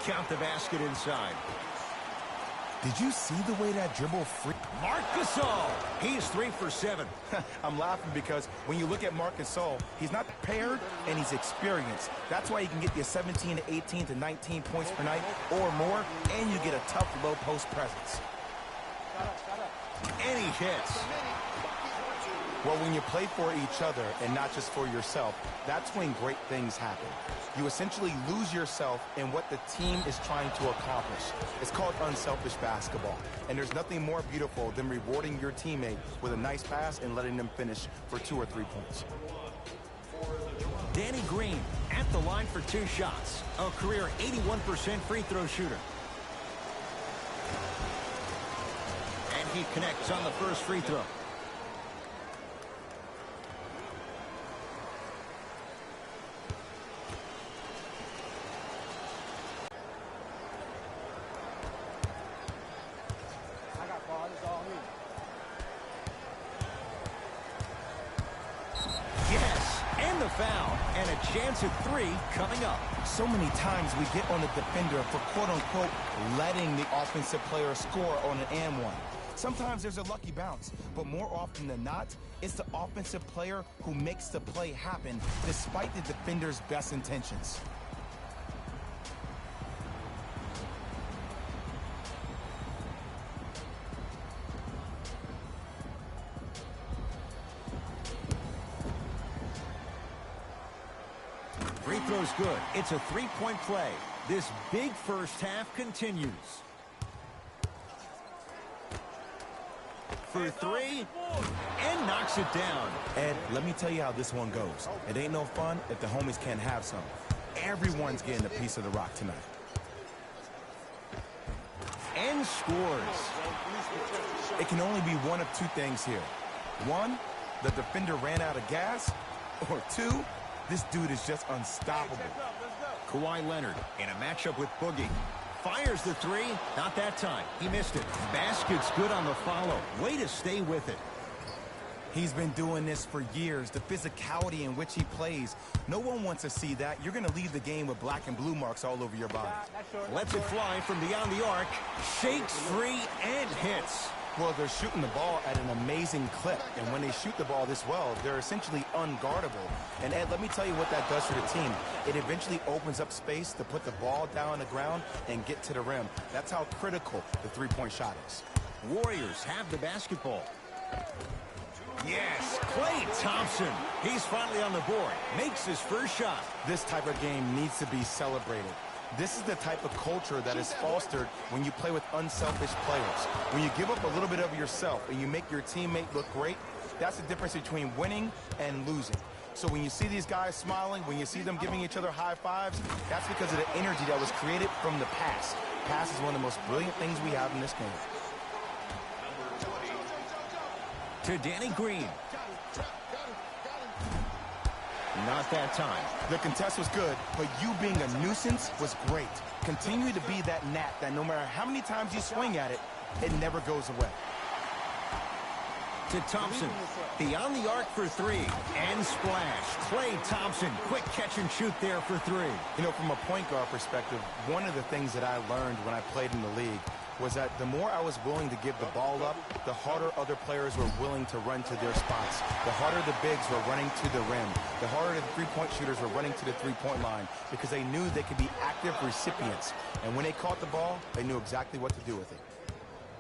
count the basket inside. Did you see the way that dribble free? Marc Gasol, he's 3 for 7. I'm laughing because when you look at Marc Gasol, he's not prepared and he's experienced. That's why you can get your 17 to 18 to 19 points per night or more, and you get a tough low post presence. And he hits. Well, when you play for each other and not just for yourself, that's when great things happen. You essentially lose yourself in what the team is trying to accomplish. It's called unselfish basketball. And there's nothing more beautiful than rewarding your teammate with a nice pass and letting them finish for 2 or 3 points. Danny Green at the line for 2 shots. A career 81% free throw shooter. And he connects on the first free throw. Foul and a chance at 3 coming up. So many times we get on the defender for quote-unquote letting the offensive player score on an and one. Sometimes there's a lucky bounce, but more often than not, it's the offensive player who makes the play happen despite the defender's best intentions. Free throw's good. It's a 3-point play. This big first half continues. For 3, and knocks it down. Ed, let me tell you how this one goes. It ain't no fun if the homies can't have some. Everyone's getting a piece of the rock tonight. And scores. It can only be one of 2 things here. 1, the defender ran out of gas, or 2, this dude is just unstoppable. Kawhi Leonard in a matchup with Boogie. Fires the 3. Not that time. He missed it. Basket's good on the follow. Way to stay with it. He's been doing this for years. The physicality in which he plays. No one wants to see that. You're going to leave the game with black and blue marks all over your body. Lets it fly from beyond the arc. Shakes free and hits. Well, they're shooting the ball at an amazing clip, and when they shoot the ball this well, they're essentially unguardable. And Ed, let me tell you what that does for the team. It eventually opens up space to put the ball down on the ground and get to the rim. That's how critical the 3-point shot is. Warriors have the basketball. Yes, Klay Thompson. He's finally on the board. Makes his first shot. This type of game needs to be celebrated. This is the type of culture that is fostered when you play with unselfish players. When you give up a little bit of yourself and you make your teammate look great, that's the difference between winning and losing. So when you see these guys smiling, when you see them giving each other high fives, that's because of the energy that was created from the pass. Pass is one of the most brilliant things we have in this game. To Danny Green. Not that time. The contest was good, but you being a nuisance was great. Continue to be that gnat that no matter how many times you swing at it, it never goes away. To Thompson. Beyond the arc for 3. And splash. Klay Thompson. Quick catch and shoot there for 3. You know, from a point guard perspective, one of the things that I learned when I played in the league was that the more I was willing to give the ball up, the harder other players were willing to run to their spots. The harder the bigs were running to the rim. The harder the 3-point shooters were running to the 3-point line because they knew they could be active recipients. And when they caught the ball, they knew exactly what to do with it.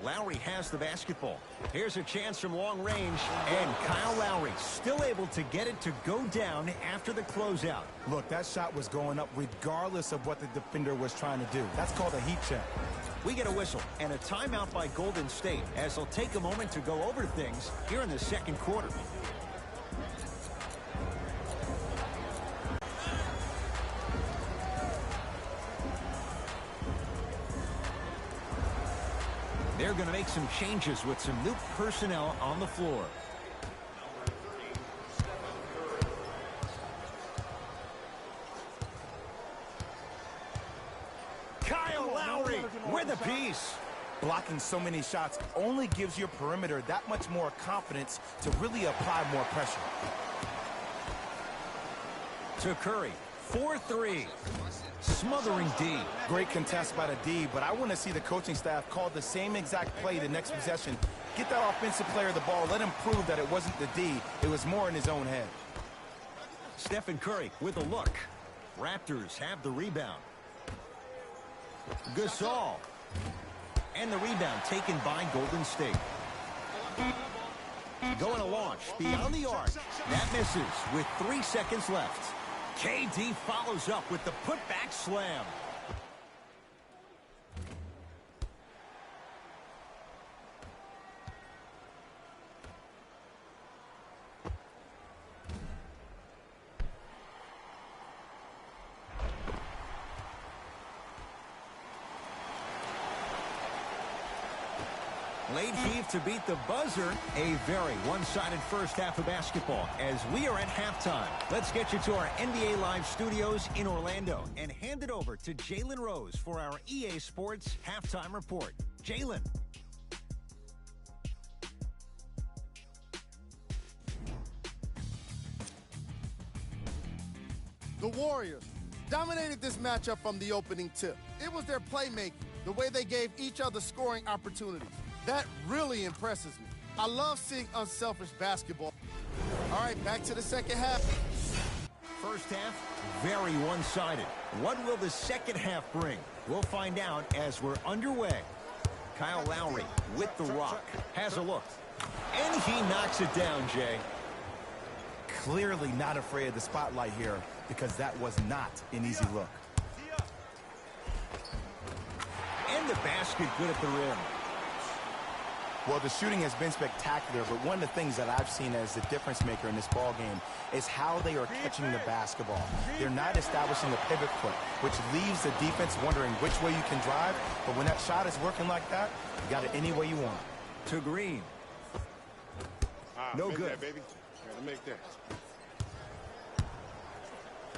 Lowry has the basketball. Here's a chance from long range, and Kyle Lowry still able to get it to go down after the closeout. Look, that shot was going up regardless of what the defender was trying to do. That's called a heat check. We get a whistle and a timeout by Golden State as they'll take a moment to go over things here in the second quarter. They're going to make some changes with some new personnel on the floor. Kyle Lowry with a piece. Blocking so many shots only gives your perimeter that much more confidence to really apply more pressure. To Curry. 4-3. Smothering D. Great contest by the D, but I want to see the coaching staff call the same exact play the next possession. Get that offensive player the ball. Let him prove that it wasn't the D. It was more in his own head. Stephen Curry with a look. Raptors have the rebound. Gasol. And the rebound taken by Golden State. Going to launch beyond the arc. That misses with 3 seconds left. KD follows up with the putback slam. Late heave to beat the buzzer. A very one-sided first half of basketball as we are at halftime. Let's get you to our NBA Live studios in Orlando and hand it over to Jalen Rose for our EA Sports halftime report. Jalen. The Warriors dominated this matchup from the opening tip. It was their playmaking, the way they gave each other scoring opportunities. That really impresses me. I love seeing unselfish basketball. All right, back to the second half. First half, very one-sided. What will the second half bring? We'll find out as we're underway. Kyle Lowry with the rock. Has a look. And he knocks it down, Jay. Clearly not afraid of the spotlight here because that was not an easy look. And the basket good at the rim. Well, the shooting has been spectacular, but one of the things that I've seen as the difference maker in this ball game is how they are catching the basketball. They're not establishing a pivot foot, which leaves the defense wondering which way you can drive. But when that shot is working like that, you got it any way you want. To Green. No good. That, baby. Gotta make that.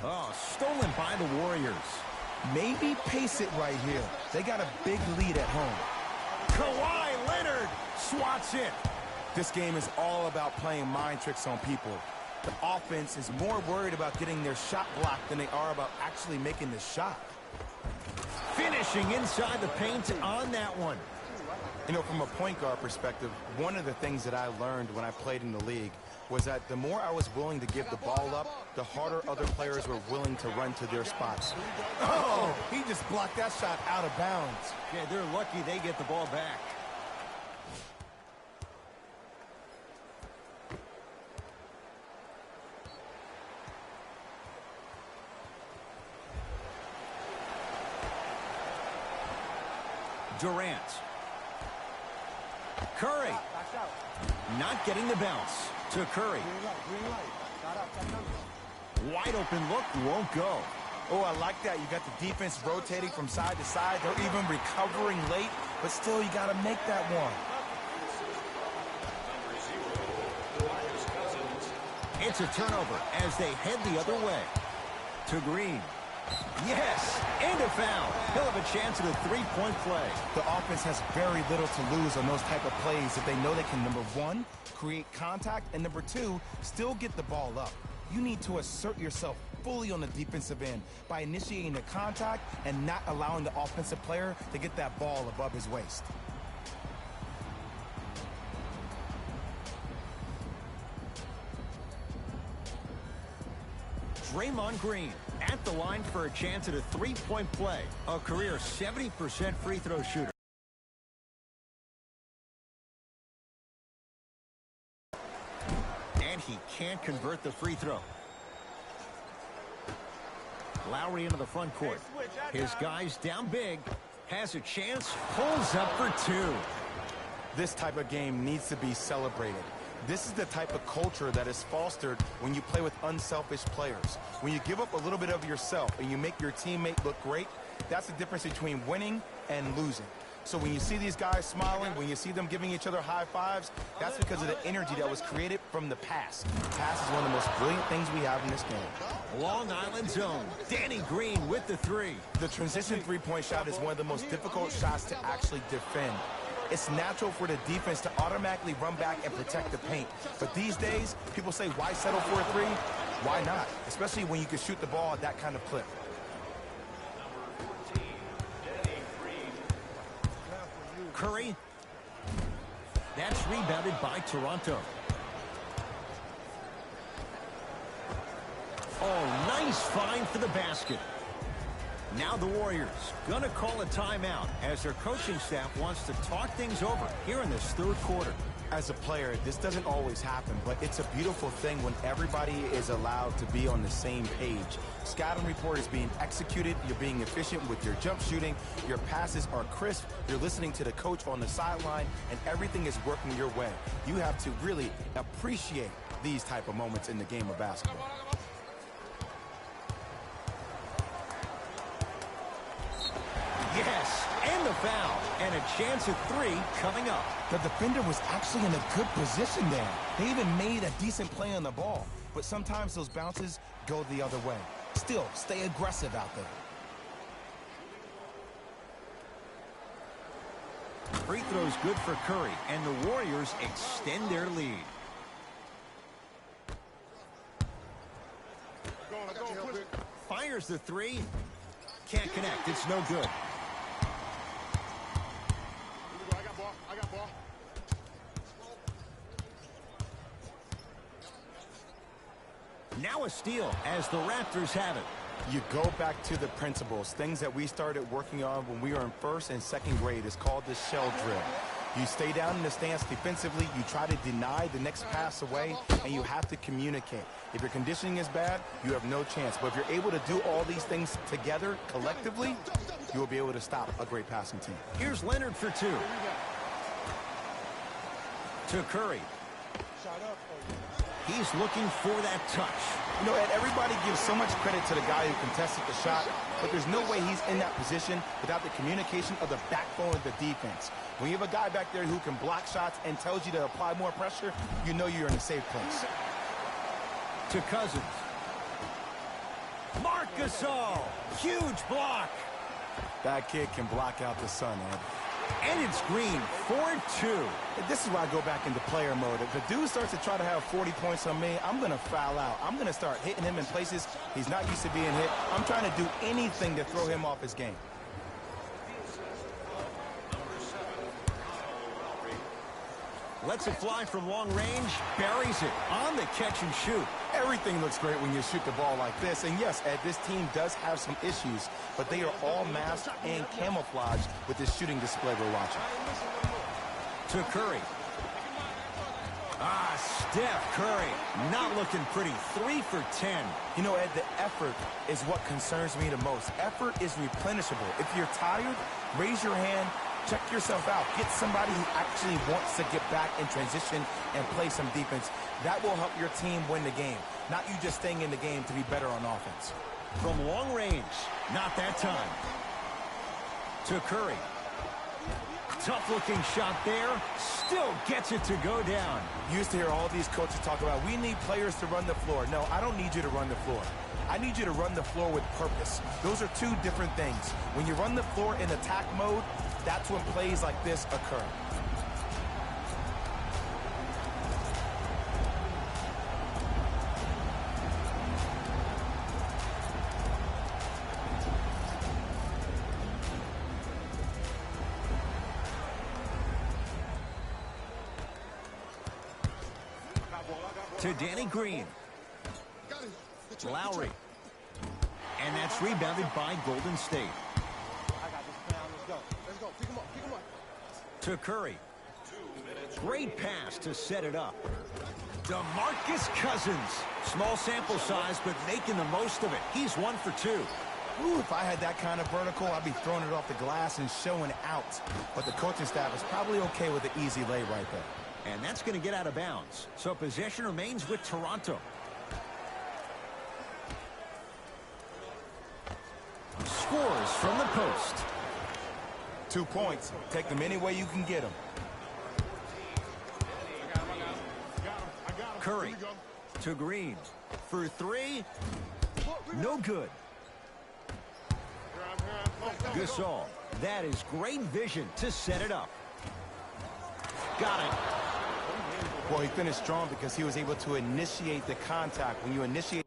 Oh, stolen by the Warriors. Maybe pace it right here. They got a big lead at home. Kawhi Leonard swats it. This game is all about playing mind tricks on people. The offense is more worried about getting their shot blocked than they are about actually making the shot. Finishing inside the paint on that one. You know, from a point guard perspective, one of the things that I learned when I played in the league was that the more I was willing to give the ball up, the harder other players were willing to run to their spots. Oh, he just blocked that shot out of bounds. Yeah, they're lucky they get the ball back. Durant. Curry. Not getting the bounce. To Curry. Wide open look, won't go. Oh, I like that. You got the defense rotating from side to side. They're even recovering late, but still you got to make that one. It's a turnover as they head the other way. To Green. Yes, and a foul. He'll have a chance at a three-point play. The offense has very little to lose on those type of plays if they know they can, number one, create contact, and number two, still get the ball up. You need to assert yourself fully on the defensive end by initiating the contact and not allowing the offensive player to get that ball above his waist. Draymond Green at the line for a chance at a three-point play. A career 70% free throw shooter. And he can't convert the free throw. Lowry into the front court. His guys down big. Has a chance. Pulls up for two. This type of game needs to be celebrated. This is the type of culture that is fostered when you play with unselfish players. When you give up a little bit of yourself and you make your teammate look great, that's the difference between winning and losing. So when you see these guys smiling, when you see them giving each other high fives, that's because of the energy that was created from the pass. The pass is one of the most brilliant things we have in this game. Long Island zone. Danny Green with the three. The transition three-point shot is one of the most difficult shots to actually defend. It's natural for the defense to automatically run back and protect the paint. But these days, people say, why settle for a three? Why not? Especially when you can shoot the ball at that kind of clip. Curry. That's rebounded by Toronto. Oh, nice find for the basket. Now the Warriors gonna call a timeout as their coaching staff wants to talk things over here in this third quarter. As a player, this doesn't always happen, but it's a beautiful thing when everybody is allowed to be on the same page. Scouting report is being executed, you're being efficient with your jump shooting, your passes are crisp, you're listening to the coach on the sideline, and everything is working your way. You have to really appreciate these type of moments in the game of basketball. Yes, and the foul, and a chance at three coming up. The defender was actually in a good position there. They even made a decent play on the ball, but sometimes those bounces go the other way. Still, stay aggressive out there. Free throw's good for Curry, and the Warriors extend their lead. Fires the three. Can't connect. It's no good. I got ball. Now a steal as the Raptors have it. You go back to the principles, things that we started working on when we were in first and second grade. It's called the shell drill. You stay down in the stance defensively, you try to deny the next pass away, and you have to communicate. If your conditioning is bad, you have no chance. But if you're able to do all these things together, collectively, you will be able to stop a great passing team. Here's Leonard for two. To Curry. He's looking for that touch. You know, Ed, everybody gives so much credit to the guy who contested the shot, but there's no way he's in that position without the communication of the backbone of the defense. When you have a guy back there who can block shots and tells you to apply more pressure, you know you're in a safe place. To Cousins. Marc Gasol. Huge block. That kid can block out the sun, Ed. And it's Green, 4-2. This is why I go back into player mode. If the dude starts to try to have 40 points on me, I'm going to foul out. I'm going to start hitting him in places he's not used to being hit. I'm trying to do anything to throw him off his game. Lets it fly from long range, buries it on the catch and shoot. Everything looks great when you shoot the ball like this. And yes, Ed, this team does have some issues, but they are all masked and camouflaged with this shooting display we're watching. To Curry. Steph Curry not looking pretty. 3 for 10. You know, Ed, the effort is what concerns me the most. Effort is replenishable. If you're tired, raise your hand. Check yourself out. Get somebody who actually wants to get back in transition and play some defense. That will help your team win the game, not you just staying in the game to be better on offense. From long range, not that time. To Curry. Tough-looking shot there. Still gets it to go down. You used to hear all these coaches talk about, we need players to run the floor. No, I don't need you to run the floor. I need you to run the floor with purpose. Those are two different things. When you run the floor in attack mode, that's when plays like this occur. To Danny Green. Lowry. And that's rebounded by Golden State. To Curry. Great pass to set it up. DeMarcus Cousins. Small sample size, but making the most of it. He's 1 for 2. Ooh, if I had that kind of vertical, I'd be throwing it off the glass and showing out. But the coaching staff is probably okay with the easy lay right there. And that's going to get out of bounds. So possession remains with Toronto. Scores from the post. 2 points. Take them any way you can get them. Curry to Green for 3. No good. Gasol. That is great vision to set it up. Got it. Well, he finished strong because he was able to initiate the contact. When you initiate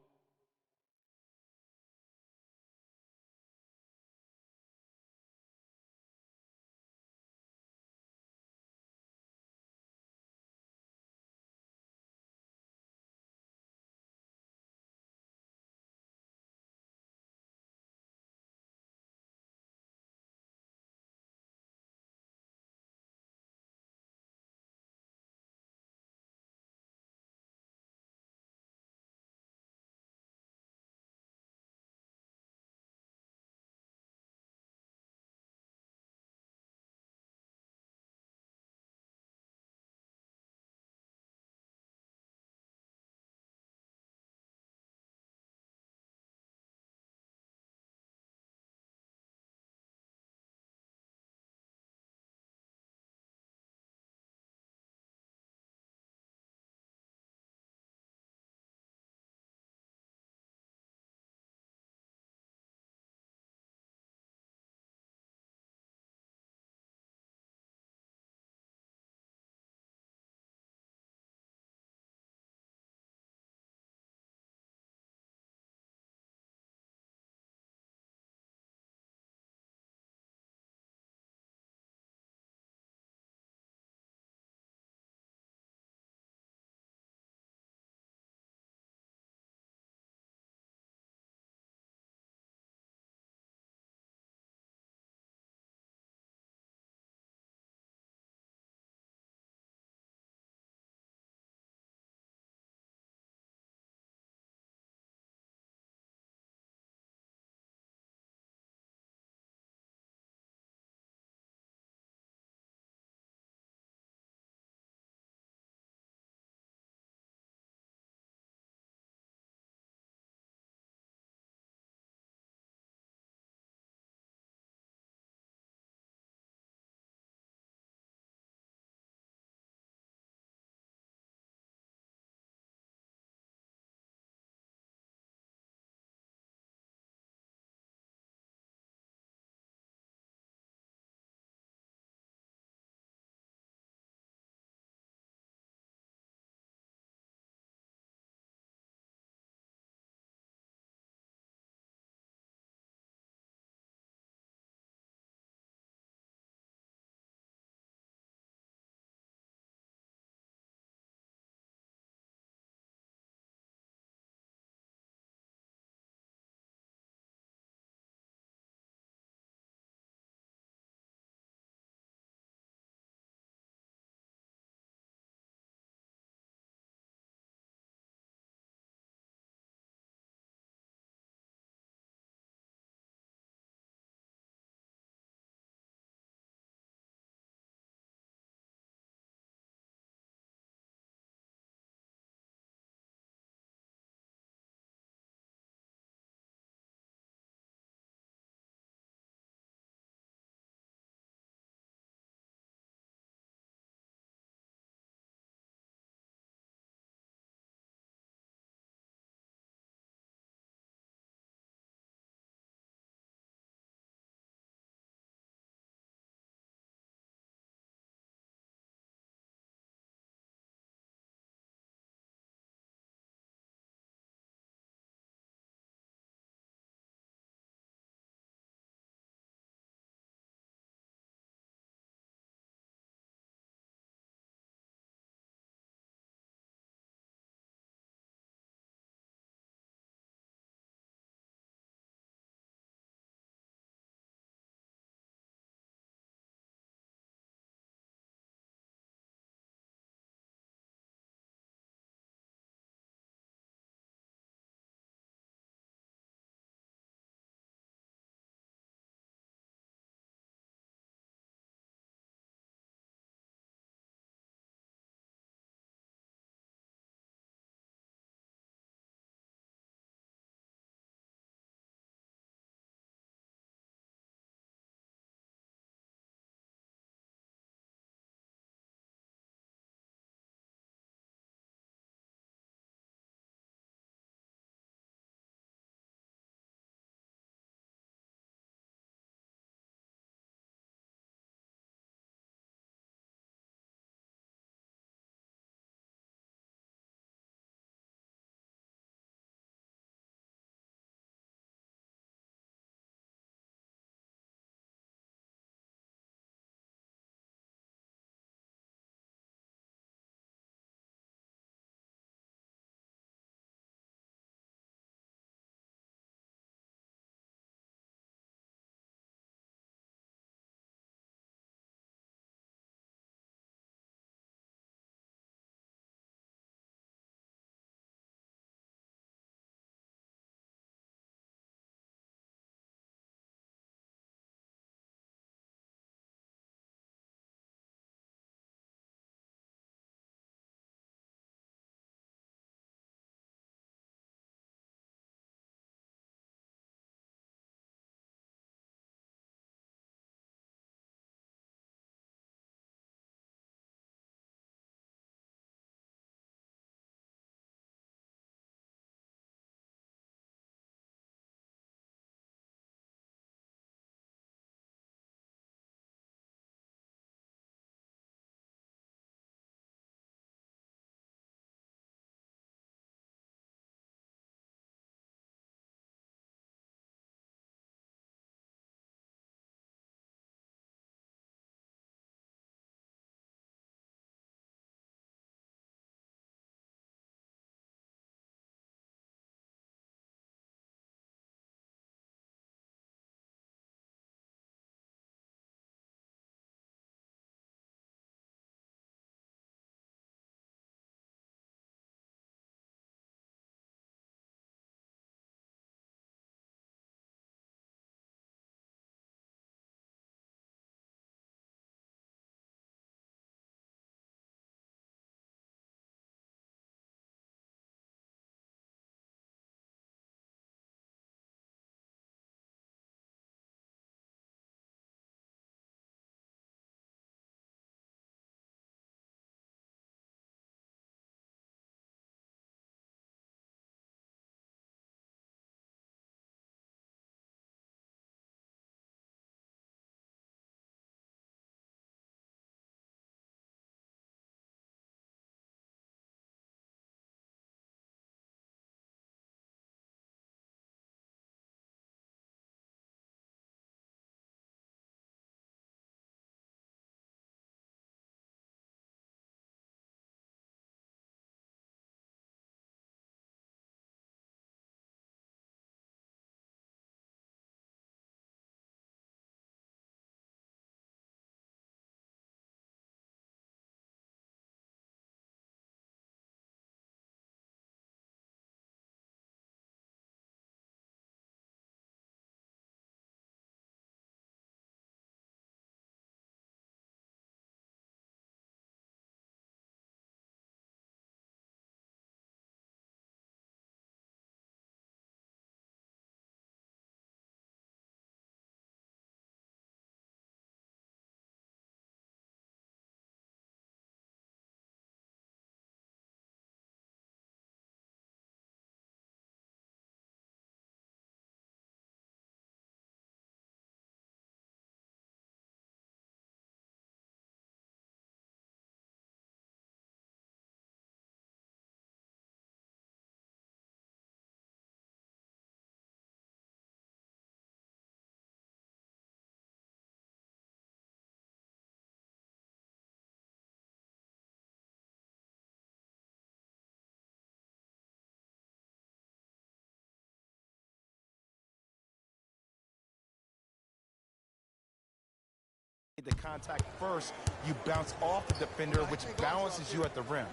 the contact first, you bounce off the defender, which balances you at the rim.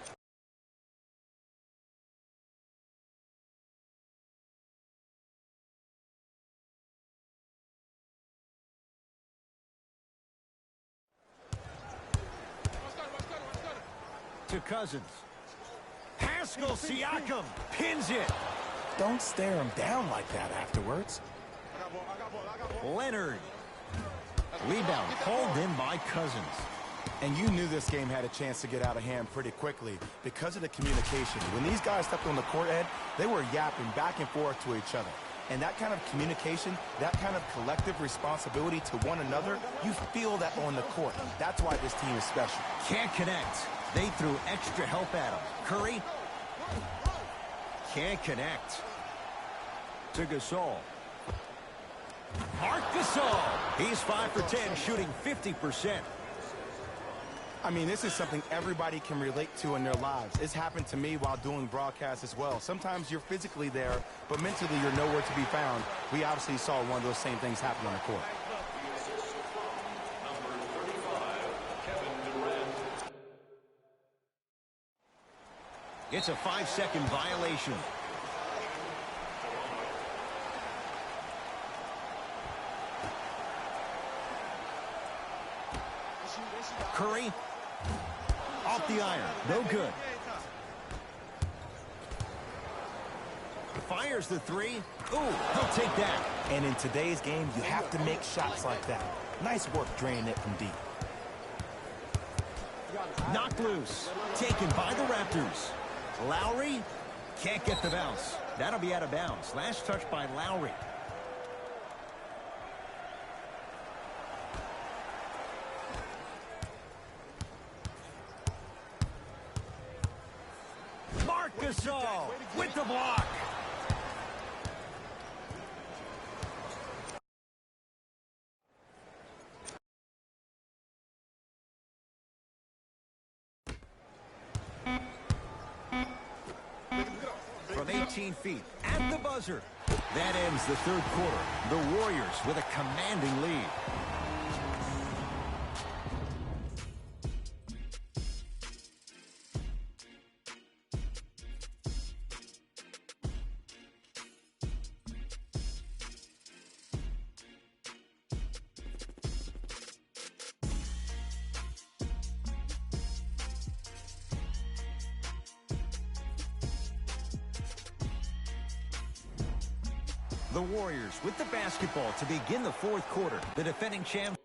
To Cousins. Pascal Siakam pins it. Don't stare him down like that afterwards. Leonard. Rebound pulled in by Cousins. And you knew this game had a chance to get out of hand pretty quickly because of the communication. When these guys stepped on the court, Ed, they were yapping back and forth to each other. And that kind of communication, that kind of collective responsibility to one another, you feel that on the court. That's why this team is special. Can't connect. They threw extra help at him. Curry. Can't connect. To Gasol. Marc Gasol. He's 5 for 10, shooting 50%. I mean, this is something everybody can relate to in their lives. It's happened to me while doing broadcasts as well. Sometimes you're physically there, but mentally you're nowhere to be found. We obviously saw one of those same things happen on the court. It's a 5-second violation. Curry. Off the iron. No good. Fires the three. Ooh, he'll take that. And in today's game, you have to make shots like that. Nice work draining it from deep. Knocked loose. Taken by the Raptors. Lowry can't get the bounce. That'll be out of bounds. Last touch by Lowry. Marc Gasol with the block. From 18 feet at the buzzer. That ends the third quarter. The Warriors with a commanding lead. The Warriors with the basketball to begin the fourth quarter. The defending champs.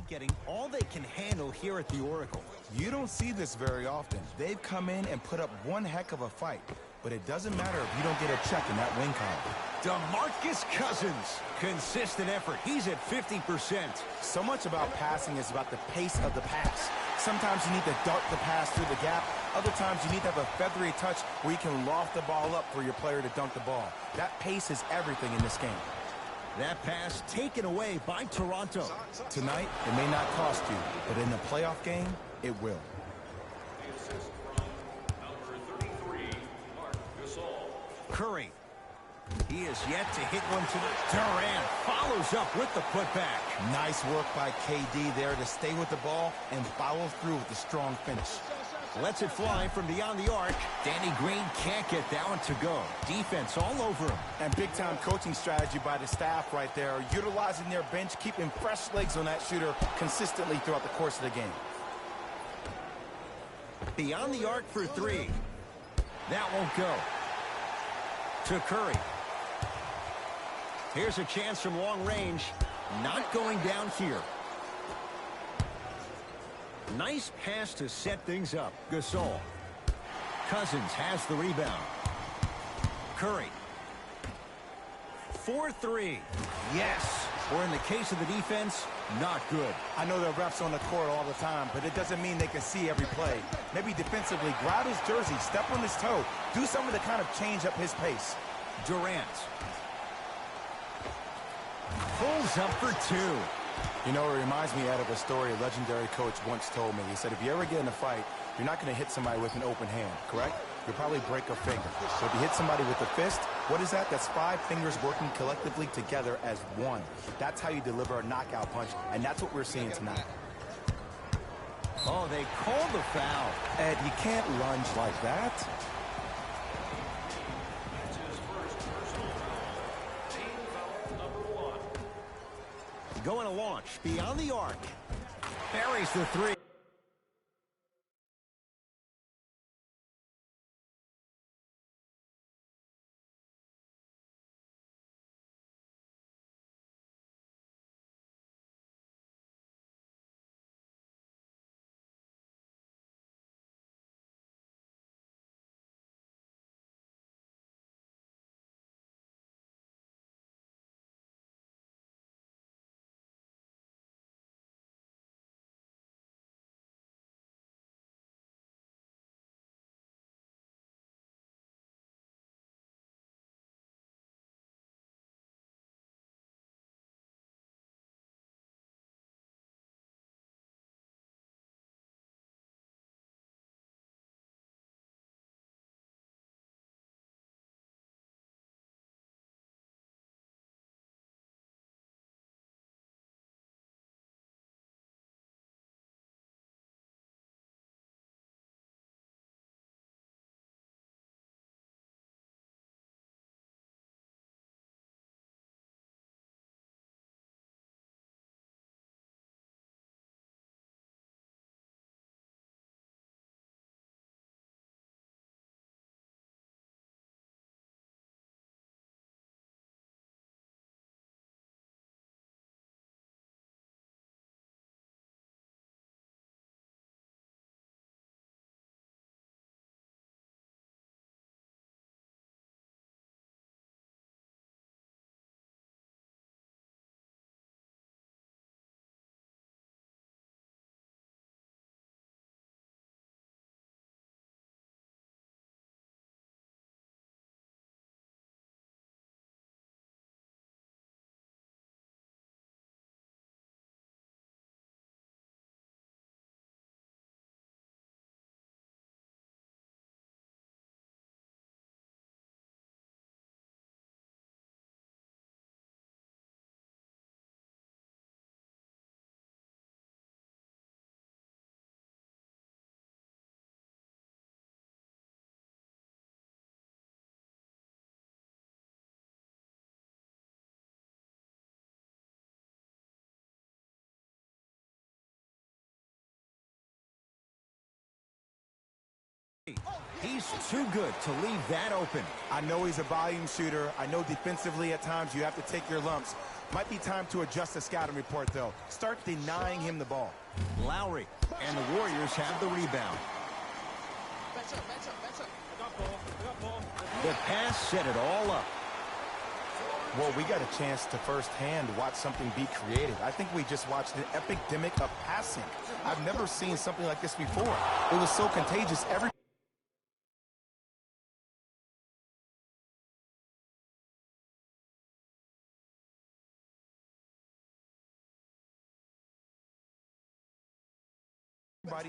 Getting all they can handle here at the Oracle. You don't see this very often. They've come in and put up one heck of a fight. But it doesn't matter if you don't get a check in that win column. DeMarcus Cousins. Consistent effort. He's at 50%. So much about passing is about the pace of the pass. Sometimes you need to dart the pass through the gap. Other times you need to have a feathery touch where you can loft the ball up for your player to dunk the ball. That pace is everything in this game. That pass taken away by Toronto. Tonight, it may not cost you, but in the playoff game, it will. Curry. He is yet to hit one tonight. Durant follows up with the putback. Nice work by KD there to stay with the ball and follow through with a strong finish. Lets it fly from beyond the arc. Danny Green can't get that one to go. Defense all over him. And big-time coaching strategy by the staff right there, utilizing their bench, keeping fresh legs on that shooter consistently throughout the course of the game. Beyond the arc for three. That won't go. To Curry. Here's a chance from long range. Not going down here. Nice pass to set things up. Gasol. Cousins has the rebound. Curry. 4-3. Yes. Or in the case of the defense, not good. I know there are refs on the court all the time, but it doesn't mean they can see every play. Maybe defensively, grab his jersey, step on his toe, do something to kind of change up his pace. Durant. Pulls up for two. You know, it reminds me, Ed, of a story a legendary coach once told me. He said, if you ever get in a fight, you're not going to hit somebody with an open hand, correct? You'll probably break a finger. So if you hit somebody with a fist, what is that? That's 5 fingers working collectively together as one. That's how you deliver a knockout punch, and that's what we're seeing tonight. Oh, they called the foul. Ed, you can't lunge like that. Going to launch beyond the arc. Buries the 3. He's too good to leave that open. I know he's a volume shooter. I know defensively at times you have to take your lumps. Might be time to adjust the scouting report, though. Start denying him the ball. Lowry, and the Warriors have the rebound. The pass set it all up. Well, we got a chance to firsthand watch something be created. I think we just watched an epidemic of passing. I've never seen something like this before. It was so contagious. Everybody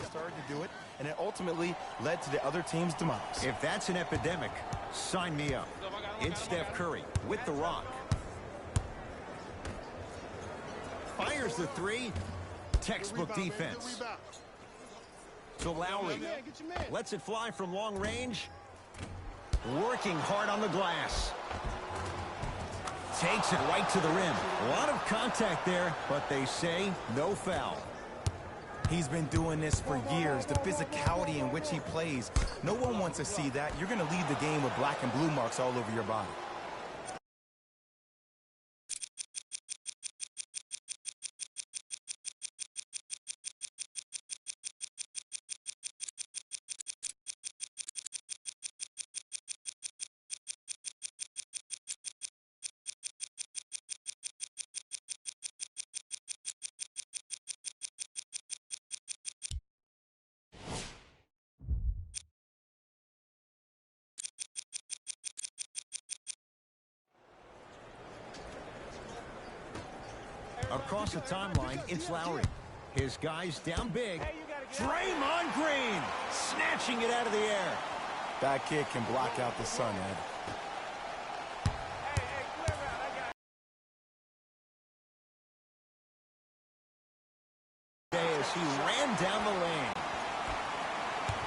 started to do it, and it ultimately led to the other team's demise. If that's an epidemic, sign me up. It's Steph Curry with the rock. Fires the 3. Textbook defense. So Lowry lets it fly from long range. Working hard on the glass. Takes it right to the rim. A lot of contact there, but they say no foul. He's been doing this for years. The physicality in which he plays. No one wants to see that. You're going to leave the game with black and blue marks all over your body. Across the timeline, it's Lowry. His guys down big. Draymond Green snatching it out of the air. That kid can block out the sun, Ed. As he ran down the lane.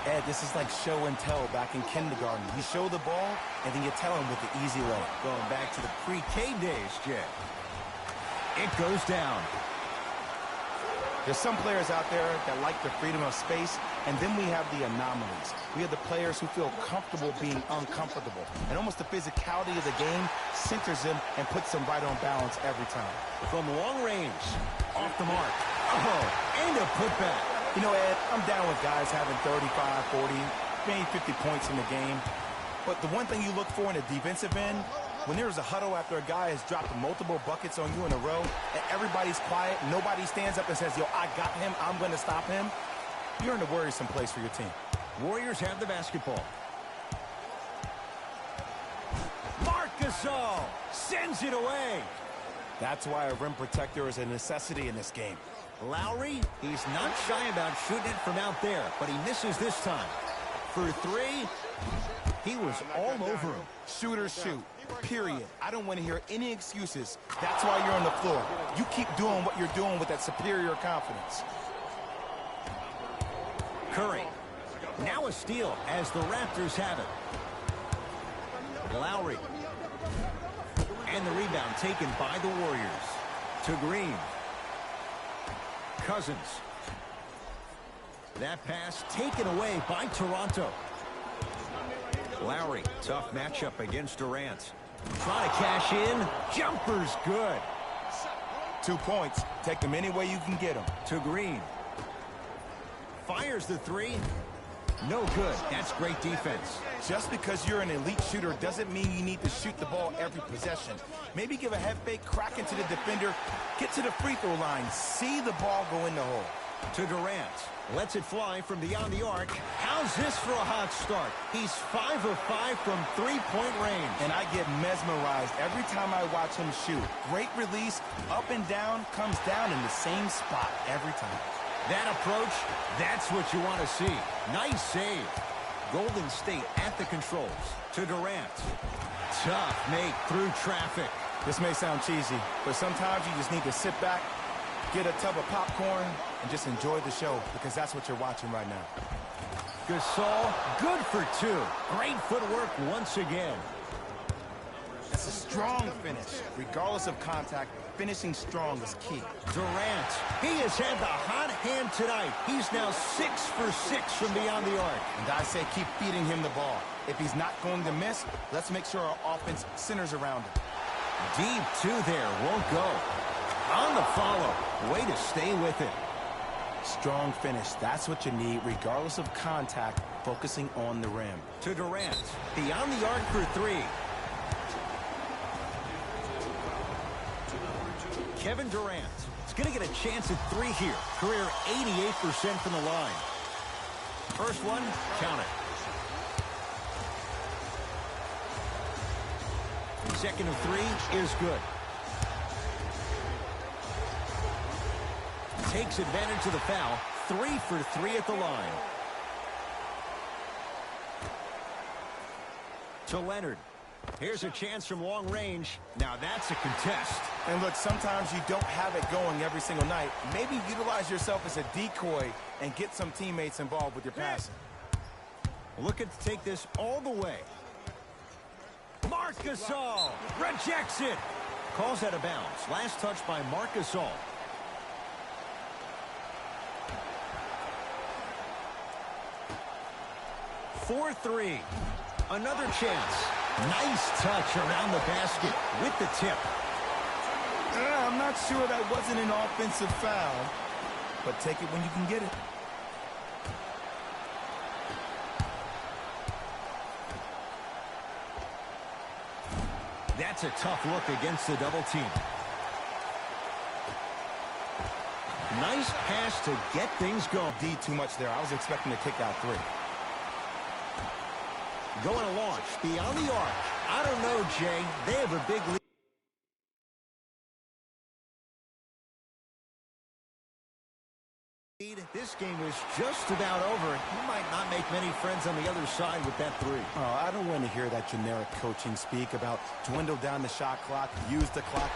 Ed, this is like show and tell back in kindergarten. You show the ball, and then you tell him with the easy lay. Going back to the pre-K days, Jay. It goes down. There's some players out there that like the freedom of space, and then we have the anomalies. We have the players who feel comfortable being uncomfortable. And almost the physicality of the game centers them and puts them right on balance every time. From long range, off the mark. Oh, and a putback. You know, Ed, I'm down with guys having 35, 40, maybe 50 points in the game. But the one thing you look for in a defensive end, when there's a huddle after a guy has dropped multiple buckets on you in a row, and everybody's quiet, nobody stands up and says, yo, I got him, I'm going to stop him, you're in a worrisome place for your team. Warriors have the basketball. Marc Gasol sends it away. That's why a rim protector is a necessity in this game. Lowry, he's not shy about shooting it from out there, but he misses this time. For three, he was all over him. Shooters shoot, period. I don't want to hear any excuses. That's why you're on the floor. You keep doing what you're doing with that superior confidence. Curry, now a steal as the Raptors have it. Lowry. And the rebound taken by the Warriors. To Green. Cousins. That pass taken away by Toronto. Lowry, tough matchup against Durant. Trying to cash in. Jumper's good. 2 points. Take them any way you can get them. To Green. Fires the three. No good. That's great defense. Just because you're an elite shooter doesn't mean you need to shoot the ball every possession. Maybe give a head fake, crack into the defender, get to the free throw line, see the ball go in the hole. To Durant. Lets it fly from beyond the arc. How's this for a hot start? He's 5 of 5 from three-point range. And I get mesmerized every time I watch him shoot. Great release, up and down, comes down in the same spot every time. That approach, that's what you want to see. Nice save. Golden State at the controls. To Durant. Tough make through traffic. This may sound cheesy, but sometimes you just need to sit back, get a tub of popcorn, and just enjoy the show, because that's what you're watching right now. Gasol, good for two. Great footwork once again. That's a strong finish. Regardless of contact, finishing strong is key. Durant, he has had the hot hand tonight. He's now 6 for 6 from beyond the arc. And I say keep feeding him the ball. If he's not going to miss, let's make sure our offense centers around him. Deep two there, won't go. On the follow, way to stay with it. Strong finish, that's what you need, regardless of contact, focusing on the rim. To Durant, beyond the arc for three. Kevin Durant is going to get a chance at three here. Career 88% from the line. First one, count it. Second of three is good. Takes advantage of the foul. 3 for 3 at the line. To Leonard. Here's a chance from long range. Now that's a contest. And look, sometimes you don't have it going every single night. Maybe utilize yourself as a decoy and get some teammates involved with your passing. Looking to take this all the way. Marc Gasol rejects it. Calls out of bounds. Last touch by Marc Gasol. For three. Another chance. Nice touch around the basket with the tip. I'm not sure that wasn't an offensive foul, but take it when you can get it. That's a tough look against the double team. Nice pass to get things going. D too much there. I was expecting to kick out three. Going to launch beyond the arc. I don't know, Jay. They have a big lead. This This game is just about over. He might not make many friends on the other side with that three. Oh, I don't want to hear that generic coaching speak about dwindle down the shot clock, use the clock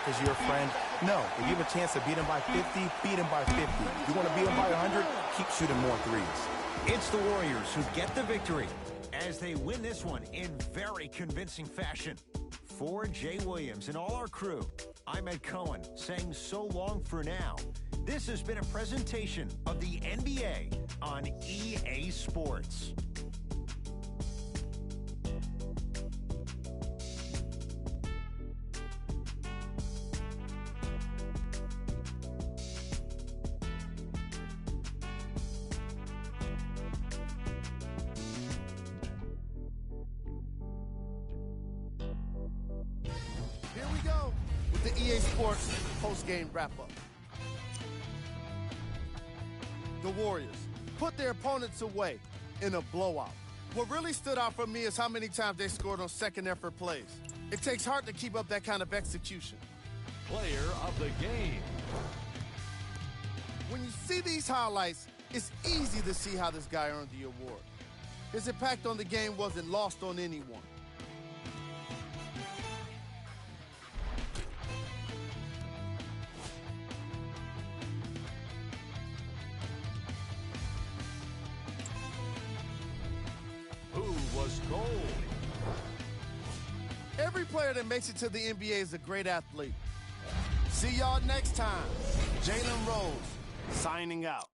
is your friend. No, if you have a chance to beat him by 50, beat him by 50. If you want to beat him by 100, keep shooting more threes. It's the Warriors who get the victory as they win this one in very convincing fashion. For Jay Williams and all our crew, I'm Ed Cohen saying so long for now. This has been a presentation of the NBA on EA Sports. Here we go with the EA Sports post-game wrap-up. The Warriors put their opponents away in a blowout. What really stood out for me is how many times they scored on second-effort plays. It takes heart to keep up that kind of execution. Player of the game. When you see these highlights, it's easy to see how this guy earned the award. His impact on the game wasn't lost on anyone. Who was gold? Every player that makes it to the NBA is a great athlete. See y'all next time. Jalen Rose, signing out.